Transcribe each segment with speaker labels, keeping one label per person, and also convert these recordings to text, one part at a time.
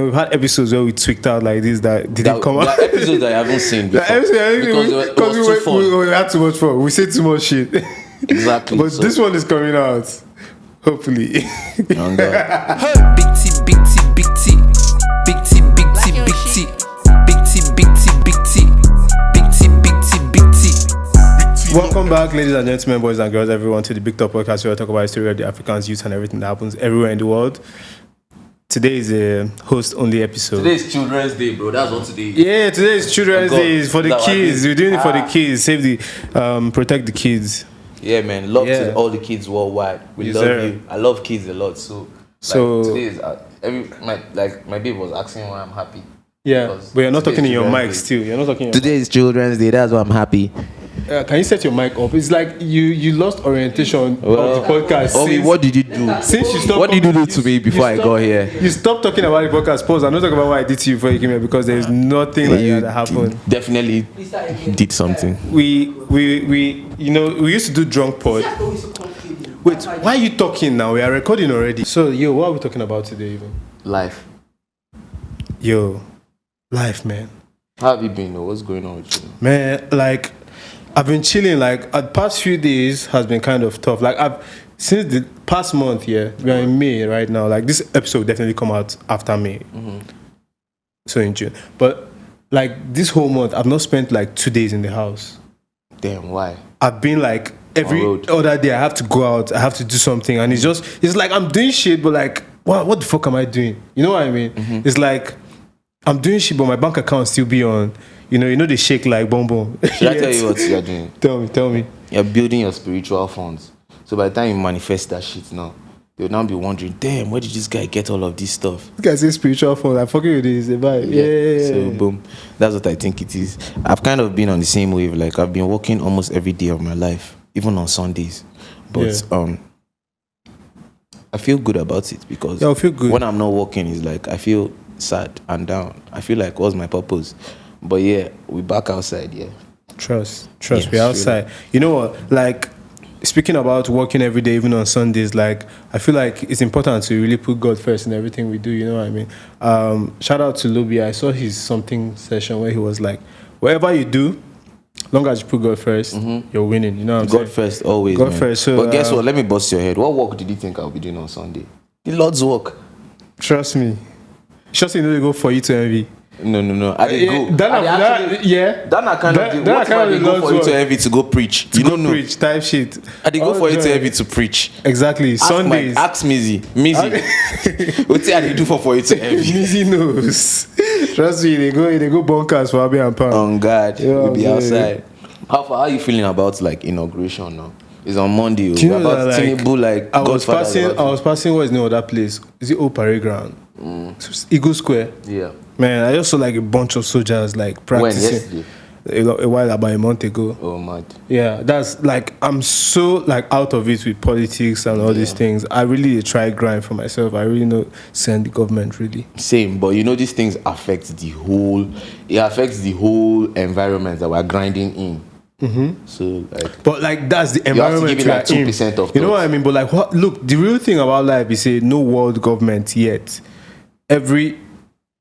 Speaker 1: we've had episodes where we tweaked out like this. That didn't come out.
Speaker 2: There are episodes that I haven't seen before. Because
Speaker 1: we had too much fun. We said too much shit.
Speaker 2: Exactly.
Speaker 1: But this one is coming out. Hopefully.
Speaker 2: Oh, God.
Speaker 3: Big T, big T, big T. Big T, big T, big T. Big T, big T, big T. Big T, big T, big T.
Speaker 1: Welcome back, ladies and gentlemen, boys and girls, everyone, to the Big Top Podcast, where we talk about the story of the Africans, youth, and everything that happens everywhere in the world. Today is a host-only episode.
Speaker 2: Today is Children's Day, bro. That's what today is.
Speaker 1: Yeah, today is Children's Day. It's for the kids. We're doing it for the kids. Save the, protect the kids.
Speaker 2: Yeah, man. Love to all the kids worldwide. We love you. I love kids a lot. So today is my babe was asking why I'm happy.
Speaker 1: Yeah, but you're not talking in your mic still. You're not talking.
Speaker 2: Today is Children's Day. That's why I'm happy.
Speaker 1: Can you set your mic up? It's like you lost orientation of the podcast.
Speaker 2: What did you do?
Speaker 1: Since you stopped.
Speaker 2: What did you do to me before I got here?
Speaker 1: You stopped talking about the podcast. Pause. I'm not talking about what I did to you before you came here because there's nothing like that happened.
Speaker 2: Definitely did something.
Speaker 1: We used to do drunk pod. Wait, why are you talking now? We are recording already. So, what are we talking about today even?
Speaker 2: Life.
Speaker 1: Life, man.
Speaker 2: How have you been? What's going on with you?
Speaker 1: Man, like, I've been chilling. Like, the past few days has been kind of tough. Like, since the past month, we're in May right now. Like, this episode will definitely come out after May. Mm-hmm. So in June. But, like, this whole month, I've not spent, like, 2 days in the house.
Speaker 2: Damn, why?
Speaker 1: I've been, like, every other day I have to go out. I have to do something. And it's like I'm doing shit, but, like, what the fuck am I doing? You know what I mean? Mm-hmm. It's like, I'm doing shit, but my bank account still be on. You know they shake like boom boom.
Speaker 2: Should I tell you what you're doing?
Speaker 1: Tell me.
Speaker 2: You're building your spiritual funds. So by the time you manifest that shit now, you'll now be wondering, damn, where did this guy get all of this stuff?
Speaker 1: This guy says spiritual funds. I'm fucking with this. Yeah.
Speaker 2: So boom. That's what I think it is. I've kind of been on the same wave. Like I've been working almost every day of my life, even on Sundays. But I feel good about it because
Speaker 1: I feel good.
Speaker 2: When I'm not working, it's like I feel sad and down. I feel like what's my purpose? But yeah, we back outside, yeah.
Speaker 1: Trust, we're outside. Really. You know what? Like, speaking about working every day, even on Sundays, like, I feel like it's important to really put God first in everything we do, you know what I mean? Shout out to Luby. I saw his something session where he was like, whatever you do, long as you put God first, you're winning, you know what I'm saying?
Speaker 2: God first, always,
Speaker 1: God first. So,
Speaker 2: but guess what? Let me bust your head. What work did you think I'll be doing on Sunday? The Lord's work.
Speaker 1: Trust me. Trust me, they go for you to envy.
Speaker 2: No. I didn't go. That kind of go for you to envy to go preach. You don't know.
Speaker 1: Preach type shit.
Speaker 2: I did go for you to envy to preach.
Speaker 1: Exactly. Sundays.
Speaker 2: Ask Mizzy. What I did do for you to envy?
Speaker 1: Mizzy knows. Trust me, they go bonkers for Abby and Pam.
Speaker 2: On God, we'll be outside. How are you feeling about like inauguration now? It's on Monday.
Speaker 1: Do you know
Speaker 2: about
Speaker 1: that, like,
Speaker 2: Tinubu, like
Speaker 1: I was passing. What is the name of that place? Is it Old Parade Ground? Eagle Square.
Speaker 2: Yeah.
Speaker 1: Man, I just saw like a bunch of soldiers like practicing.
Speaker 2: When? Yesterday?
Speaker 1: A while, about a month ago.
Speaker 2: Oh, mad.
Speaker 1: Yeah, that's like, I'm so like out of it with politics and all these things. I really try grind for myself. I really know send the government really.
Speaker 2: Same, but you know these things affect the whole environment that we're grinding in. Mm-hmm. So
Speaker 1: but like that's the environment.
Speaker 2: You have to give it like 2% of.
Speaker 1: You know what I mean? But like, look, the real thing about life is no world government yet. Every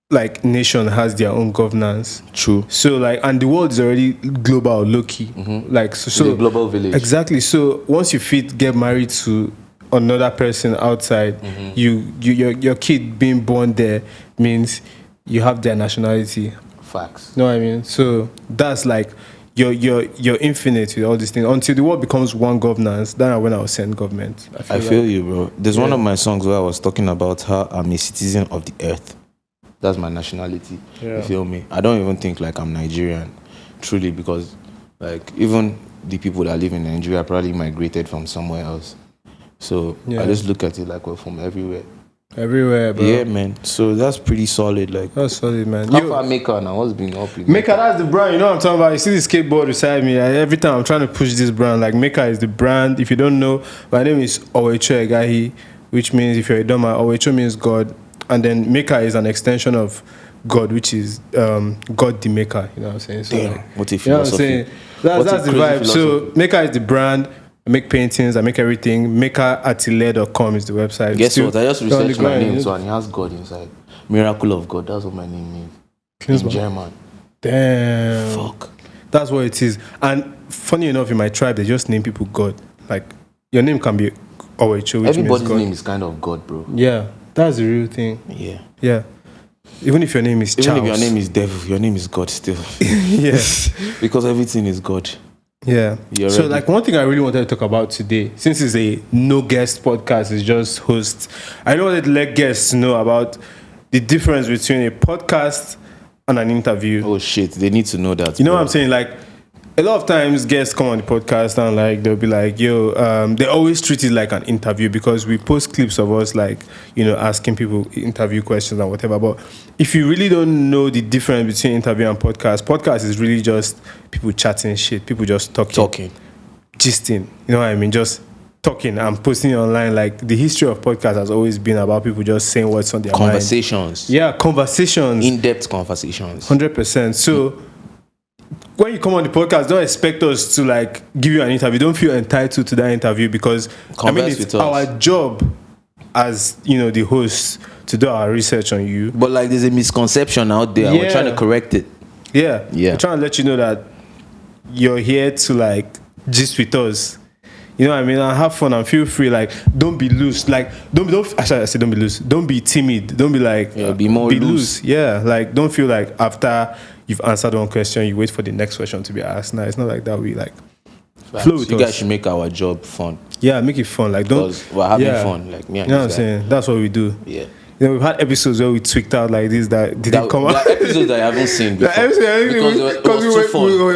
Speaker 1: like nation has their own governance.
Speaker 2: True.
Speaker 1: So like, and the world is already global, low-key. Mm-hmm. Like so
Speaker 2: the global village.
Speaker 1: Exactly. So once you get married to another person outside, your kid being born there means you have their nationality.
Speaker 2: Facts.
Speaker 1: You know what I mean? So that's like you're infinite with all these things until the world becomes one governance. Then when I was send government.
Speaker 2: I feel you, bro. There's one of my songs where I was talking about how I'm a citizen of the earth. That's my nationality. Yeah. You feel me? I don't even think like I'm Nigerian, truly, because like even the people that live in Nigeria probably migrated from somewhere else. So I just look at it like we're from everywhere.
Speaker 1: Everywhere, bro.
Speaker 2: Yeah, man. So that's pretty solid. Like
Speaker 1: that's solid, man.
Speaker 2: How far Maker now? What's been up with
Speaker 1: Maker? That's the brand. You know what I'm talking about? You see the skateboard beside me. Every time I'm trying to push this brand, like Maker is the brand. If you don't know, my name is Owecho Egahi, which means if you're a dumber, Owecho means God. And then Maker is an extension of God, which is God the Maker. You know what I'm saying? So,
Speaker 2: damn, what a philosophy.
Speaker 1: You know what I'm saying? That's the vibe. So Maker is the brand. I make paintings, I make everything. Makeratile.com is the website.
Speaker 2: Guess what? I just researched my name, so and it has God inside. Miracle of God. That's what my name means. In German.
Speaker 1: Damn.
Speaker 2: Fuck.
Speaker 1: That's what it is. And funny enough, in my tribe, they just name people God. Like, your name can be Owecho, which
Speaker 2: Everybody's
Speaker 1: means God.
Speaker 2: name is kind of God, bro.
Speaker 1: Yeah, that's the real thing.
Speaker 2: Yeah.
Speaker 1: Yeah. Even if your name is Charles.
Speaker 2: Even if your name is Devil, your name is God still.
Speaker 1: Yeah.
Speaker 2: Because everything is God.
Speaker 1: Yeah.
Speaker 2: You're
Speaker 1: So,
Speaker 2: ready.
Speaker 1: like, one thing I really wanted to talk about today, since it's a no guest podcast, it's just host. I wanted to let guests know about the difference between a podcast and an interview.
Speaker 2: Oh shit, they need to know that.
Speaker 1: You know what I'm saying? Like, a lot of times guests come on the podcast and like they'll be like, they always treat it like an interview because we post clips of us like, asking people interview questions and whatever. But if you really don't know the difference between interview and podcast is really just people chatting shit, people just talking, gisting, you know what I mean? Just talking and posting it online. Like, the history of podcast has always been about people just saying what's on their
Speaker 2: Conversations.
Speaker 1: mind. Yeah, conversations.
Speaker 2: In-depth conversations.
Speaker 1: 100%. So when you come on the podcast, don't expect us to like give you an interview. Don't feel entitled to that interview because it's our job as the host to do our research on you.
Speaker 2: But like, there's a misconception out there. We're trying to correct it.
Speaker 1: Yeah. We're trying to let you know that you're here to like gist with us. You know what I mean? And have fun and feel free. Like, don't be loose. Like, don't. Actually, I say don't be loose. Don't be timid. Don't be like.
Speaker 2: Be more loose.
Speaker 1: Yeah. Like, don't feel like after you've answered one question, you wait for the next question to be asked. No, it's not like that. We like flow with
Speaker 2: you
Speaker 1: us.
Speaker 2: guys should make our job fun.
Speaker 1: Yeah, make it fun. Like, don't.
Speaker 2: Because we're having fun. Like me and
Speaker 1: you know what I'm saying? That's what we do.
Speaker 2: Yeah.
Speaker 1: We've had episodes where we tweaked out like this that didn't come out.
Speaker 2: Episodes that I haven't seen before.
Speaker 1: Because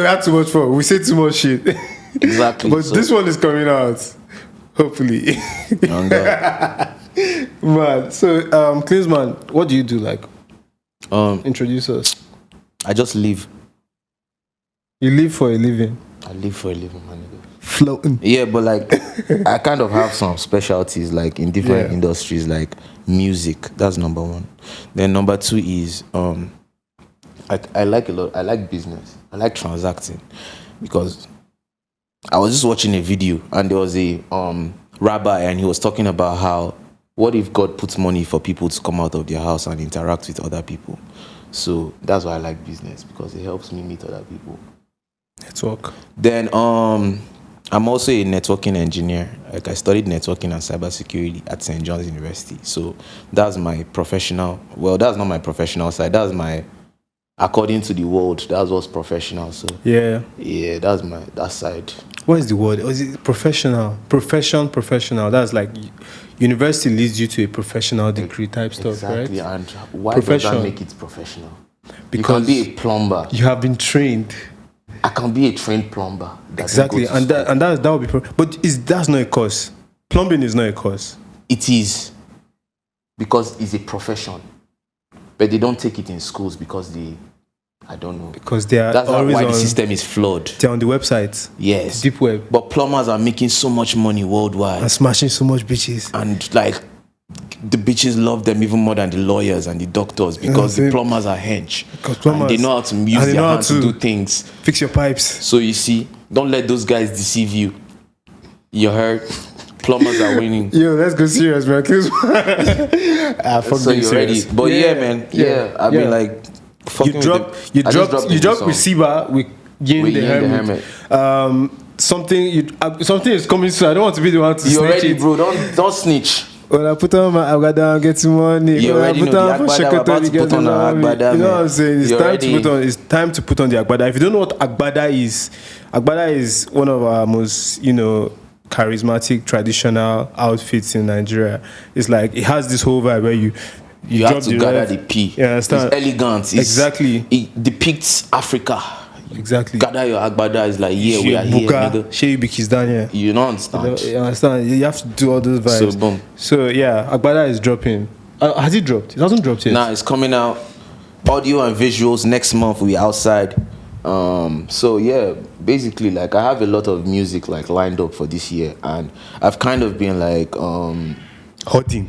Speaker 1: we had too much fun. We said too much shit.
Speaker 2: Exactly.
Speaker 1: But this one is coming out. Hopefully. Man, so Kliensman, what do you do? Like, introduce us.
Speaker 2: I just live.
Speaker 1: You live for a living.
Speaker 2: I live for a living, man.
Speaker 1: Floating.
Speaker 2: Yeah, but like, I kind of have some specialties, like in different industries, like music. That's number one. Then number two is I like a lot. I like business. I like transacting because I was just watching a video and there was a rabbi and he was talking about how what if God puts money for people to come out of their house and interact with other people. So that's why I like business, because it helps me meet other people.
Speaker 1: Network.
Speaker 2: Then I'm also a networking engineer. Like, I studied networking and cybersecurity at St. John's University. So that's my professional. Well, that's not my professional side. That's my, according to the world, that's what's professional. So yeah, that's that side.
Speaker 1: What is the word? Or is it professional? Professional. That's like university leads you to a professional degree type stuff, right?
Speaker 2: Exactly. And why does that make it professional?
Speaker 1: Because
Speaker 2: you can be a plumber.
Speaker 1: You have been trained.
Speaker 2: I can be a trained plumber.
Speaker 1: Exactly, and that would be. But that's not a course. Plumbing is not a course.
Speaker 2: It is, because it's a profession, but they don't take it in schools because I don't know.
Speaker 1: Because they are.
Speaker 2: That's why the system is flawed.
Speaker 1: They're on the website.
Speaker 2: Yes.
Speaker 1: Deep web.
Speaker 2: But plumbers are making so much money worldwide
Speaker 1: and smashing so much bitches.
Speaker 2: And like, the bitches love them even more than the lawyers and the doctors, because the plumbers are hench. And they know how to use their hands to do things.
Speaker 1: Fix your pipes.
Speaker 2: So you see, don't let those guys deceive you. You heard? Plumbers are winning.
Speaker 1: Yo, let's go serious, man.
Speaker 2: So you're ready. But yeah, man. Yeah. I mean, like,
Speaker 1: you drop receiver with Yin the Hermit. Something is coming soon. I don't want to be the one to snitch.
Speaker 2: You're ready, bro. Don't snitch.
Speaker 1: When I put on my agbada and get some money.
Speaker 2: You already know the agbada. We're about to put on our agbada.
Speaker 1: You know what I'm saying? It's time to put on the agbada. If you don't know what agbada is one of our most, charismatic traditional outfits in Nigeria. It's like, it has this whole vibe where you
Speaker 2: have to gather the P.
Speaker 1: You understand?
Speaker 2: It's elegant.
Speaker 1: Exactly.
Speaker 2: It depicts Africa.
Speaker 1: Exactly.
Speaker 2: Gather your agbada is like, yeah, we are here, nigga.
Speaker 1: Shey Bikisdania.
Speaker 2: You don't understand.
Speaker 1: You understand? You have to do all those vibes.
Speaker 2: So boom.
Speaker 1: So yeah, agbada is dropping. Has it dropped? It hasn't dropped yet.
Speaker 2: Nah, it's coming out. Audio and visuals next month. We outside. So yeah, basically, like, I have a lot of music like lined up for this year, and I've kind of been like hoarding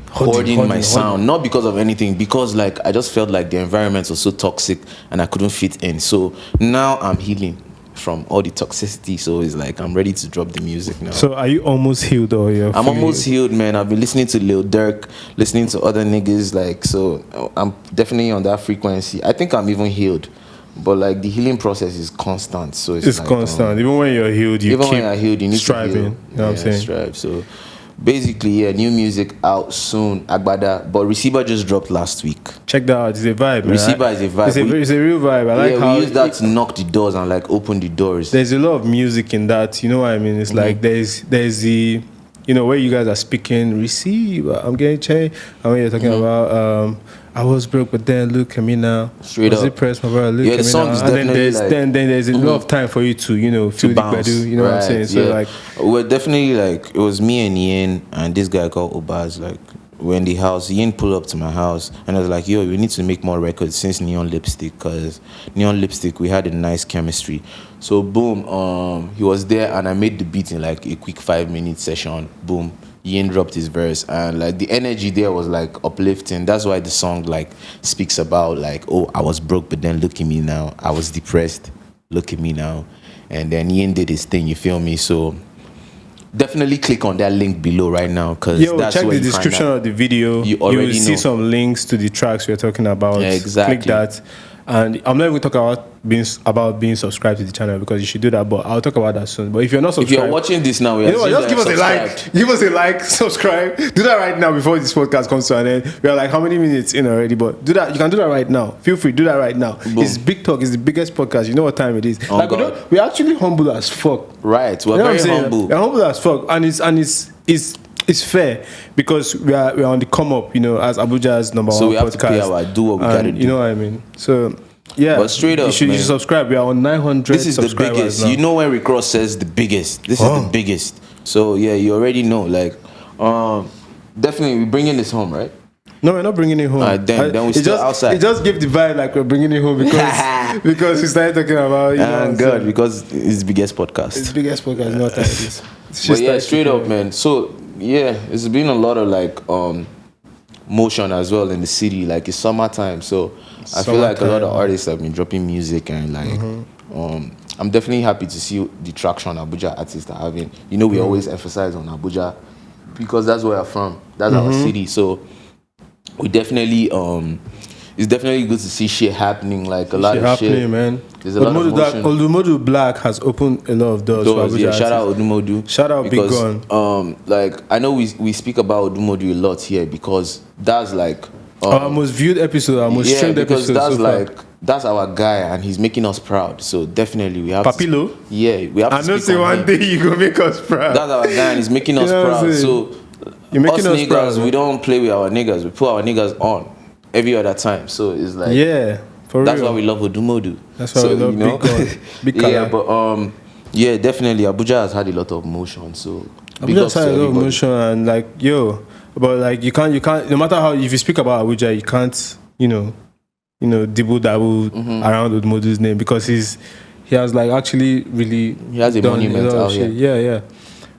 Speaker 2: my sound, not because of anything, because like I just felt like the environment was so toxic and I couldn't fit in. So now I'm healing from all the toxicity. So it's like I'm ready to drop the music now.
Speaker 1: So are you almost healed, or you're
Speaker 2: I'm almost healed, man. I've been listening to Lil Durk, listening to other niggas, like, so I'm definitely on that frequency. I think I'm even healed, but like the healing process is constant. So it's like,
Speaker 1: constant. Even when you're healed, you need striving.
Speaker 2: To heal.
Speaker 1: You know what I'm saying?
Speaker 2: Strive. So basically, yeah, new music out soon, Agbada. But Receiver just dropped last week.
Speaker 1: Check that out. It's a vibe, man.
Speaker 2: Receiver is a vibe.
Speaker 1: It's a real vibe. I like how
Speaker 2: we use that to knock the doors and like open the doors.
Speaker 1: There's a lot of music in that. You know what I mean? It's like there's the, you know, where you guys are speaking, receive, I'm getting changed. And when you're talking about, I was broke, but then look at me now.
Speaker 2: Straight up.
Speaker 1: Press, my brother, look at
Speaker 2: the
Speaker 1: me
Speaker 2: song
Speaker 1: now.
Speaker 2: is
Speaker 1: And
Speaker 2: definitely
Speaker 1: then there's a lot of time for you to, you know, feel the bedu, you know what I'm saying? So like,
Speaker 2: we're definitely like, it was me and Ian and this guy called Obaz, like, we're in the house. Ian pulled up to my house and I was like, yo, we need to make more records since Neon Lipstick, because Neon Lipstick, we had a nice chemistry. So boom, he was there and I made the beat in like a quick 5-minute session. Boom, Ian dropped his verse and like the energy there was like uplifting. That's why the song like speaks about like, oh, I was broke, but then look at me now. I was depressed, look at me now. And then Ian did his thing, you feel me? So definitely click on that link below right now, because that's
Speaker 1: check
Speaker 2: where
Speaker 1: the description of the video. You will see some links to the tracks we're talking about.
Speaker 2: Yeah, exactly.
Speaker 1: Click that. And I'm not even talking about being subscribed to the channel, because you should do that, but I'll talk about that soon. But if you're not subscribed,
Speaker 2: if you're watching this now,
Speaker 1: you know what, just give us a like. Give us a like, subscribe. Do that right now before this podcast comes to an end. We are like how many minutes in already? But do that. You can do that right now. Feel free, do that right now. Boom. It's Big Talk. It's the biggest podcast. You know what time it is.
Speaker 2: Oh,
Speaker 1: like we're actually humble as fuck.
Speaker 2: Right. We're very humble.
Speaker 1: We're humble as fuck, and it's fair, because we are on the come up, you know, as Abuja's number one podcast. So
Speaker 2: we have to pay our do what we gotta do.
Speaker 1: You know what I mean? So yeah,
Speaker 2: but straight up,
Speaker 1: you should subscribe. We are on 900.
Speaker 2: This is the biggest. Now. You know when Rick Ross says the biggest. This is the biggest. So yeah, you already know. Like, definitely we're bringing this home, right?
Speaker 1: No, we're not bringing it home.
Speaker 2: Then we're still outside.
Speaker 1: It just gave the vibe like we're bringing it home, because we started talking about.
Speaker 2: God, because it's the biggest podcast.
Speaker 1: It's the biggest podcast, not that it is.
Speaker 2: But yeah, straight up, man. So yeah, it's been a lot of like motion as well in the city. Like it's summertime, so I feel like a lot of artists have been dropping music, and like I'm definitely happy to see the traction Abuja artists are having. You know, we always emphasize on Abuja because that's where I'm from. That's our city. So we definitely it's definitely good to see shit happening, like a lot of shit.
Speaker 1: Man.
Speaker 2: There's a lot of motion.
Speaker 1: Odumodu Black has opened a lot of doors for Abuja.
Speaker 2: Yeah, shout out Odumodu.
Speaker 1: Shout out Big Gun.
Speaker 2: Like I know we speak about Odumodu a lot here, because that's like
Speaker 1: our most viewed episode, our most streamed episode.
Speaker 2: That's so like that's our guy, and he's making us proud. So definitely we have
Speaker 1: Papilo?
Speaker 2: We have to.
Speaker 1: I know say one day you go make us proud.
Speaker 2: That's our guy, and he's making us proud. So
Speaker 1: you're making us
Speaker 2: niggas,
Speaker 1: proud,
Speaker 2: we don't play with our niggas. We put our niggas on every other time. So it's like
Speaker 1: for
Speaker 2: that's
Speaker 1: real.
Speaker 2: why we love Odumodu.
Speaker 1: That's why we love Big Gun. Big
Speaker 2: yeah, but yeah, definitely Abuja has had a lot of motion. So
Speaker 1: Abuja has had a lot of motion, and like but like you can't no matter how, if you speak about Abuja, you can't dibble dabble around Odumodu's name, because he has like actually really
Speaker 2: he has a monument out here.
Speaker 1: Yeah.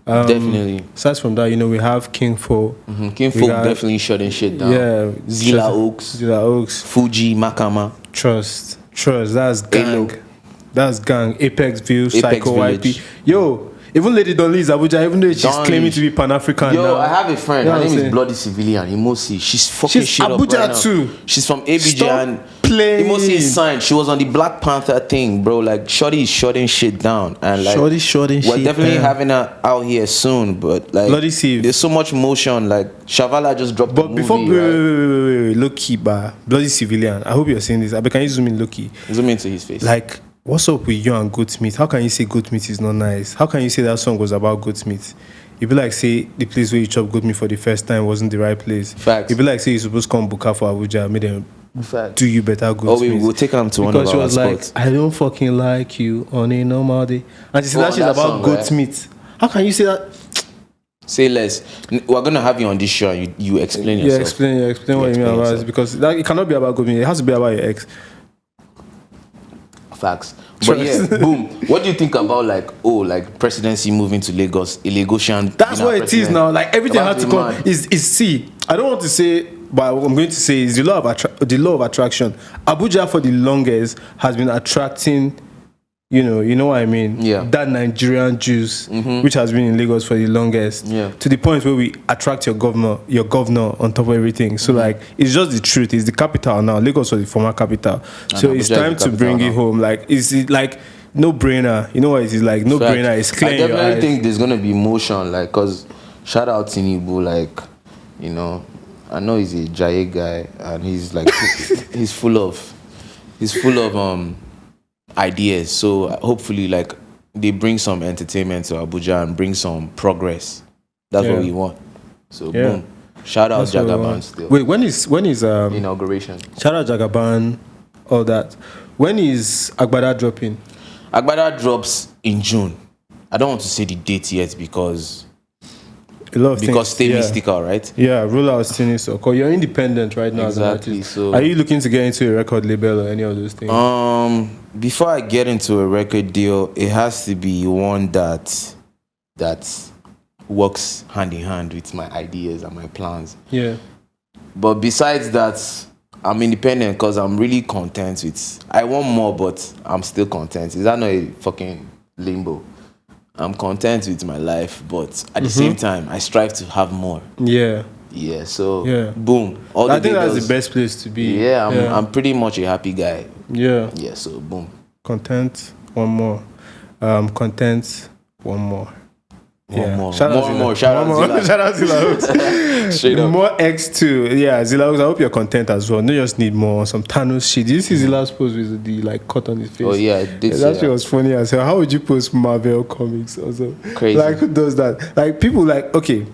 Speaker 2: Definitely.
Speaker 1: Aside from that, we have King Folk.
Speaker 2: King Folk definitely shutting shit down.
Speaker 1: Yeah.
Speaker 2: Zilla Oaks. Fuji, Makama.
Speaker 1: Trust. That's gang. That's gang. Apex View, Psycho
Speaker 2: Village.
Speaker 1: YP. Yo, even Lady Dolly is Abuja, even though she's claiming to be Pan-African now.
Speaker 2: I have a friend. Her name is Bloody Civilian, Imosi. She's fucking shit
Speaker 1: Abuja
Speaker 2: up right now.
Speaker 1: too.
Speaker 2: She's from ABJ, and
Speaker 1: Imosi
Speaker 2: is signed. She was on the Black Panther thing, bro. Like, Shorty is shutting shit down. And like,
Speaker 1: Shorty shit
Speaker 2: we're definitely having her out here soon, but like,
Speaker 1: Bloody Civ.
Speaker 2: There's so much motion. Like, Shavala just dropped the movie.
Speaker 1: But before, wait, low-key, Bloody Civilian, I hope you're saying this. Can you zoom in low-key?
Speaker 2: Zoom into his face.
Speaker 1: Like, what's up with you and goat meat? How can you say goat meat is not nice? How can you say that song was about goat meat? It'd be like say the place where you chop goat meat for the first time wasn't the right place.
Speaker 2: Facts.
Speaker 1: It'd be like say you're supposed to come Buka for Abuja, made them do you better goat meat.
Speaker 2: We'll take them to one of our spots.
Speaker 1: Because she was like, I don't fucking like you on a normal day. And she said that she's about goat meat. How can you say that?
Speaker 2: Say less. We're gonna have you on this show and you explain yourself.
Speaker 1: Explain what you mean about it, because it cannot be about goat meat. It has to be about your ex.
Speaker 2: Facts. But yeah, boom. What do you think about like presidency moving to Lagos, a Lagosian?
Speaker 1: That's what it is now. Like everything had to come. See. I don't want to say, but what I'm going to say is the law of attraction. Abuja for the longest has been attracting you know what I mean?
Speaker 2: Yeah.
Speaker 1: That Nigerian juice, which has been in Lagos for the longest, to the point where we attract your governor on top of everything. So like, it's just the truth. It's the capital now. Lagos was the former capital. So it's time to bring it home. Like, is it like no brainer? You know what it is like? No brainer. It's clear.
Speaker 2: I definitely think there's gonna be motion. Like, cause shout out Tinubu. Like, you know, I know he's a Jaye guy, and he's like, he's full of ideas. So hopefully, like, they bring some entertainment to Abuja and bring some progress. That's what we want. So boom. Shout out Jagaban still.
Speaker 1: Wait, when is
Speaker 2: inauguration?
Speaker 1: Shout out Jagaban, all that. When is Agbada dropping?
Speaker 2: Agbada drops in June. I don't want to say the date yet because
Speaker 1: a lot of things.
Speaker 2: Stay mystical, right?
Speaker 1: Yeah, roll out still needs to occur. You're independent right now as an artist. So are you looking to get into a record label or any of those things?
Speaker 2: Before I get into a record deal, it has to be one that works hand in hand with my ideas and my plans.
Speaker 1: Yeah.
Speaker 2: But besides that, I'm independent because I'm really content with. I want more, but I'm still content. Is that not a fucking limbo? I'm content with my life, but at the same time, I strive to have more.
Speaker 1: Yeah.
Speaker 2: Yeah. So boom.
Speaker 1: I think that's the best place to be.
Speaker 2: Yeah. I'm pretty much a happy guy.
Speaker 1: Yeah.
Speaker 2: Yeah. So boom.
Speaker 1: Content. One more. Content. One more.
Speaker 2: One more. Shout out
Speaker 1: Zilla. Straight up. More X2. Yeah, Zilla, I hope you're content as well. No, just need more. Some Thanos shit. Did you see Zilla's post with the like cut on his face?
Speaker 2: Oh yeah, I did.
Speaker 1: That shit was funny as hell. How would you post Marvel comics also?
Speaker 2: Crazy.
Speaker 1: Like, who does that? Like, people like, okay,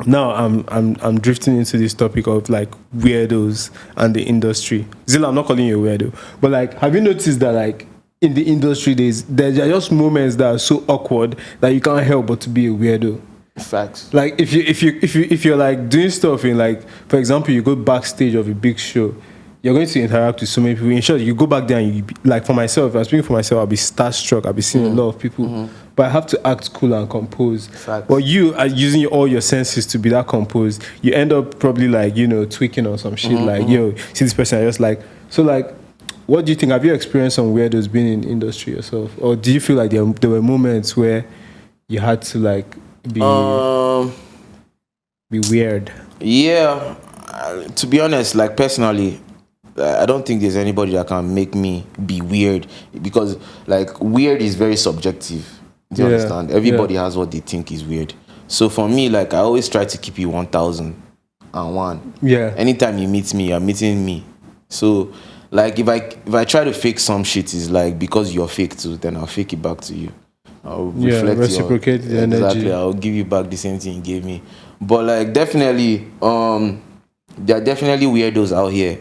Speaker 1: now I'm drifting into this topic of like weirdos and the industry. Zilla, I'm not calling you a weirdo, but like, have you noticed that like in the industry there are just moments that are so awkward that you can't help but to be a weirdo?
Speaker 2: Facts.
Speaker 1: Like if you're like doing stuff in like, for example, you go backstage of a big show, you're going to interact with so many people. In short, you go back there and you be, like, for myself, I'm speaking for myself, I'll be starstruck. I'll be seeing a lot of people, but I have to act cool and composed.
Speaker 2: Facts.
Speaker 1: But you are using all your senses to be that composed. You end up probably like, you know, tweaking on some shit. Like, yo, see this person, I just like, so like, what do you think? Have you experienced some weirdos being in industry yourself? Or do you feel like there were moments where you had to like be weird?
Speaker 2: Yeah. To be honest, like personally, I don't think there's anybody that can make me be weird, because like weird is very subjective. Do you understand? Everybody has what they think is weird. So for me, like I always try to keep it 1001.
Speaker 1: Yeah.
Speaker 2: Anytime you meet me, you're meeting me. So like if I try to fake some shit, is like because you're fake too, then I'll fake it back to you. I'll
Speaker 1: reciprocate the energy.
Speaker 2: Exactly. I'll give you back the same thing you gave me. But like definitely, there are definitely weirdos out here.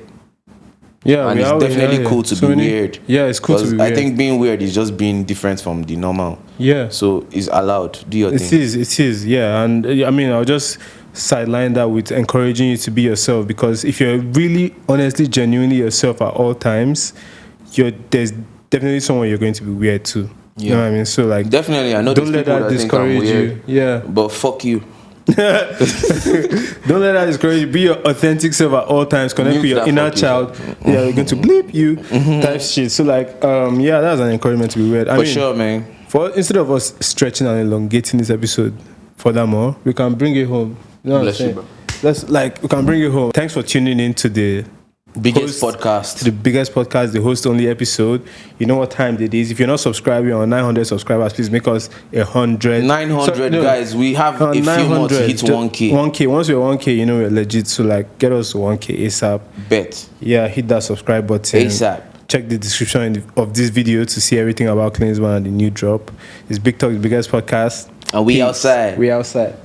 Speaker 1: Yeah,
Speaker 2: and it's definitely cool to be weird.
Speaker 1: Yeah, it's cool to be weird.
Speaker 2: I think being weird is just being different from the normal.
Speaker 1: Yeah.
Speaker 2: So it's allowed. Do your thing.
Speaker 1: It is. Yeah, and I mean, I'll just sideline that with encouraging you to be yourself, because if you're really, honestly, genuinely yourself at all times, there's definitely someone you're going to be weird to. Yeah. You know what I mean? So like,
Speaker 2: definitely, I know
Speaker 1: don't let that discourage you. Yeah.
Speaker 2: But fuck you.
Speaker 1: Don't let that discourage you. Be your authentic self at all times. Connect with your inner child. Yeah, we're going to bleep you. Type shit. So like, yeah, that's an encouragement to be weird.
Speaker 2: For sure, man.
Speaker 1: Instead of us stretching and elongating this episode furthermore, we can bring it home. You know what I'm saying? We can bring it home. Thanks for tuning in to the
Speaker 2: biggest podcast.
Speaker 1: The biggest podcast, the host only episode. You know what time it is. If you're not subscribing on 900 subscribers, please make us 100.
Speaker 2: 900 guys. We have a few more to hit 1K.
Speaker 1: 1K. Once we're 1K, you know we're legit. So like, get us 1K ASAP.
Speaker 2: Bet.
Speaker 1: Yeah, hit that subscribe button
Speaker 2: ASAP.
Speaker 1: Check the description of this video to see everything about Kliensman and the new drop. It's Big Talk, the biggest podcast.
Speaker 2: And we outside.
Speaker 1: We outside.